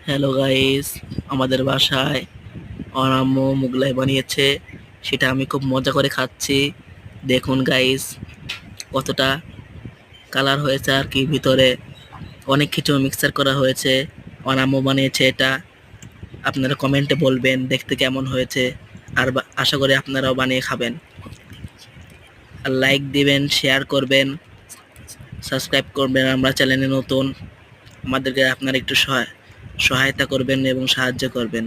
Hello guys, আমাদের বাসায় আমার আম্মু মোগলাই বানিয়েছে। সেটা আমি খুব মজা করে খাচ্ছি। দেখুন গাইস, কতটা কালার হয়েছে আর কি, ভিতরে অনেক কিছু মিক্সার করা হয়েছে। আমার আম্মু বানিয়েছে এটা। আপনারা কমেন্টে বলবেন দেখতে কেমন হয়েছে, আর আশা করি আপনারাও বানিয়ে খাবেন। আর লাইক দিবেন, শেয়ার করবেন, সাবস্ক্রাইব করবেন। আমরা চ্যানেলে নতুন, আমাদেরকে আপনারা একটু সহায়তা করবেন এবং সাহায্য করবেন।